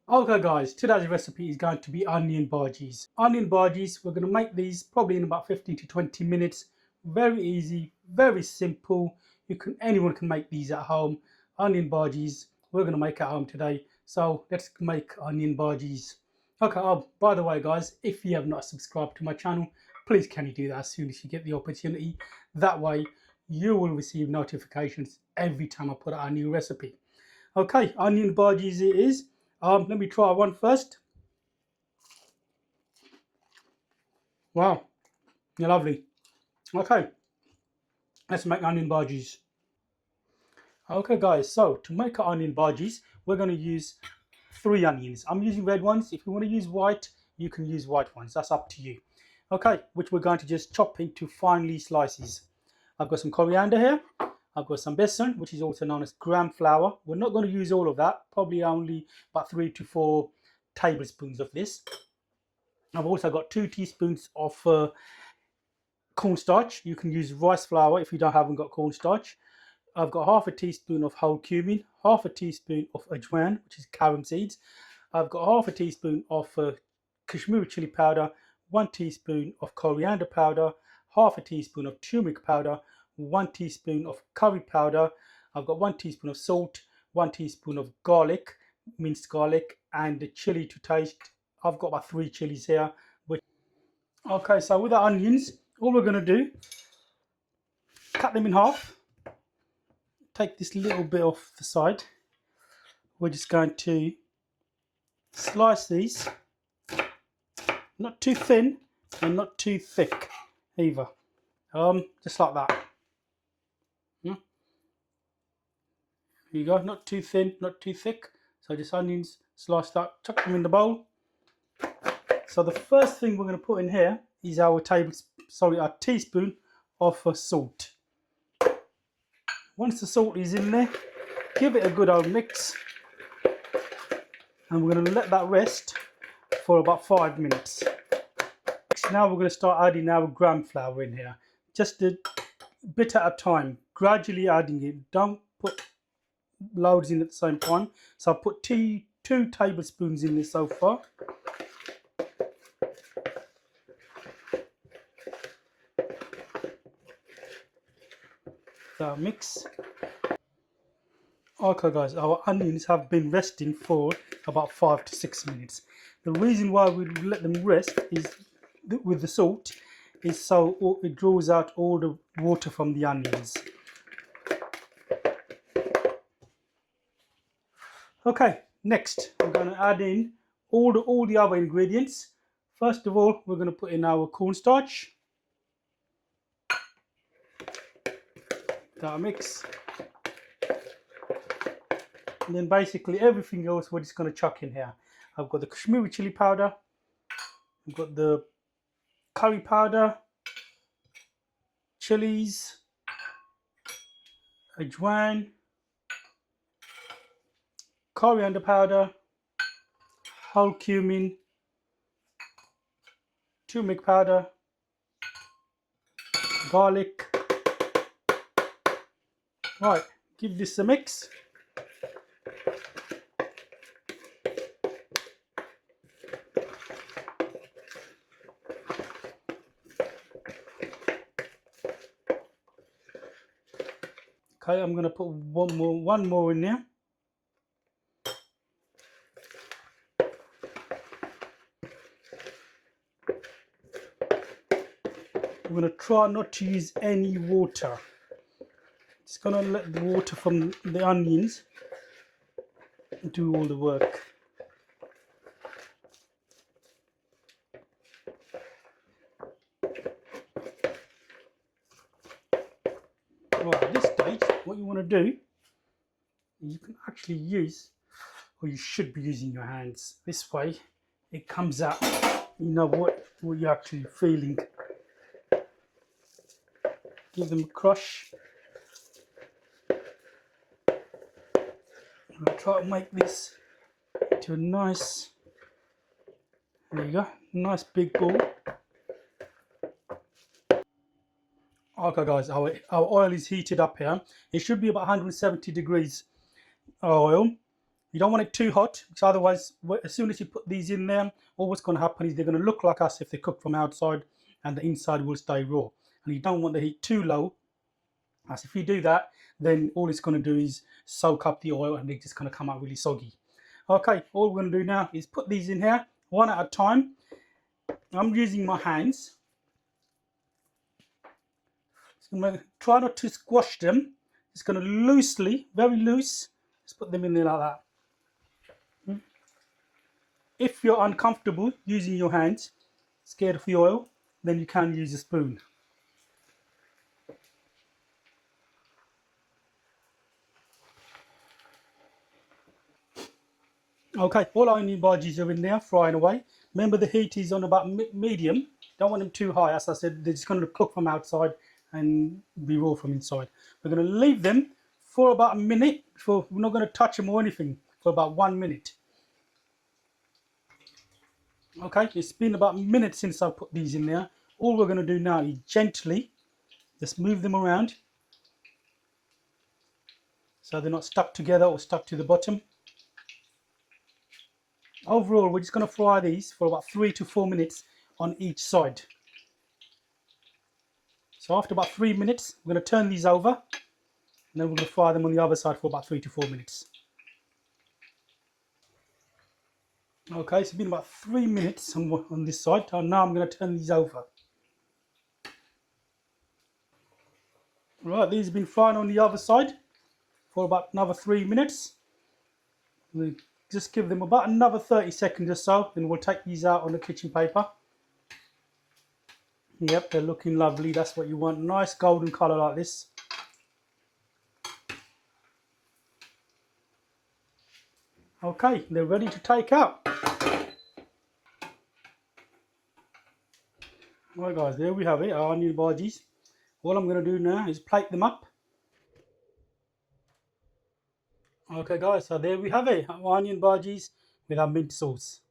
Okay guys, today's recipe is going to be onion bhajis. Onion bhajis, we're going to make these probably in about 15 to 20 minutes. Very easy, very simple. Anyone can make these at home. Onion bhajis, we're going to make at home today. So let's make onion bhajis. Okay, by the way guys, if you have not subscribed to my channel, please can you do that as soon as you get the opportunity. That way you will receive notifications every time I put out a new recipe. Okay, onion bhajis it is. Let me try one first. Wow, they're lovely. Okay, let's make onion bhajis. Okay guys, so to make our onion bhajis, we're going to use 3 onions. I'm using red ones. If you want to use white, you can use white ones. That's up to you. Okay, which we're going to just chop into finely slices. I've got some coriander here. I've got some besan, which is also known as gram flour. We're not going to use all of that, probably only about 3 to 4 tablespoons of this. I've also got 2 teaspoons of cornstarch. You can use rice flour if you haven't got cornstarch. I've got half a teaspoon of whole cumin, half a teaspoon of ajwain, which is carom seeds. I've got half a teaspoon of Kashmiri chili powder, 1 teaspoon of coriander powder, half a teaspoon of turmeric powder, 1 teaspoon of curry powder. I've got 1 teaspoon of salt, 1 teaspoon of garlic, minced garlic, and the chili to taste. I've got about 3 chilies here. Okay, so with the onions, all we're going to do, cut them in half. Take this little bit off the side. We're just going to slice these, not too thin and not too thick either. Just like that. There you go, not too thin, not too thick. So just onions sliced up, chuck them in the bowl. So the first thing we're going to put in here is our teaspoon of salt. Once the salt is in there, give it a good old mix, and we're going to let that rest for about 5 minutes. Now we're going to start adding our gram flour in here, just a bit at a time, gradually adding it. Don't put loads in at the same time. So I've put 2 tablespoons in this so far. So mix. Okay guys, our onions have been resting for about 5 to 6 minutes. The reason why we let them rest is with the salt is so it draws out all the water from the onions. Okay, next we're going to add in all the other ingredients. First of all, we're going to put in our cornstarch. That mix. And then basically everything else we're just going to chuck in here. I've got the Kashmiri chili powder. I've got the curry powder, chilies, ajwain, coriander powder, whole cumin, turmeric powder, garlic. Right, give this a mix. Okay, I'm going to put one more in there. I'm going to try not to use any water. Just going to let the water from the onions do all the work. Right, at this stage, what you want to do, you can actually use, or you should be using your hands. This way, it comes out. You know what you're actually feeling. Give them a crush. I'm going to try to make this to a nice, there you go, nice big ball. Okay guys, our oil is heated up here. It should be about 170 degrees oil. You don't want it too hot, because otherwise, as soon as you put these in there, all what's going to happen is they're going to look like us if they cook from outside, and the inside will stay raw. And you don't want the heat too low, as if you do that, then all it's going to do is soak up the oil, and they're just going to come out really soggy. Okay, all we're going to do now is put these in here one at a time. I'm using my hands. So I'm going to try not to squash them. Just going to loosely, very loose, just put them in there like that. If you're uncomfortable using your hands, scared of the oil, then you can use a spoon. Okay, all our onion bhajis are in there, frying away. Remember, the heat is on about medium. Don't want them too high. As I said, they're just going to cook from outside and be raw from inside. We're going to leave them for about a minute. We're not going to touch them or anything for about 1 minute. Okay, it's been about a minute since I put these in there. All we're going to do now is gently just move them around so they're not stuck together or stuck to the bottom. Overall, we're just going to fry these for about 3 to 4 minutes on each side. So after about 3 minutes, we're going to turn these over, and then we're going to fry them on the other side for about 3 to 4 minutes. Okay, so it's been about 3 minutes on this side, and now I'm going to turn these over. Right, these have been fried on the other side for about another 3 minutes. We'll just give them about another 30 seconds or so, then we'll take these out on the kitchen paper. Yep, they're looking lovely. That's what you want. Nice golden colour like this. Okay, they're ready to take out. Right guys, there we have it, our onion bhajis. All I'm going to do now is plate them up. Okay guys, so there we have it, our onion bhajis with our mint sauce.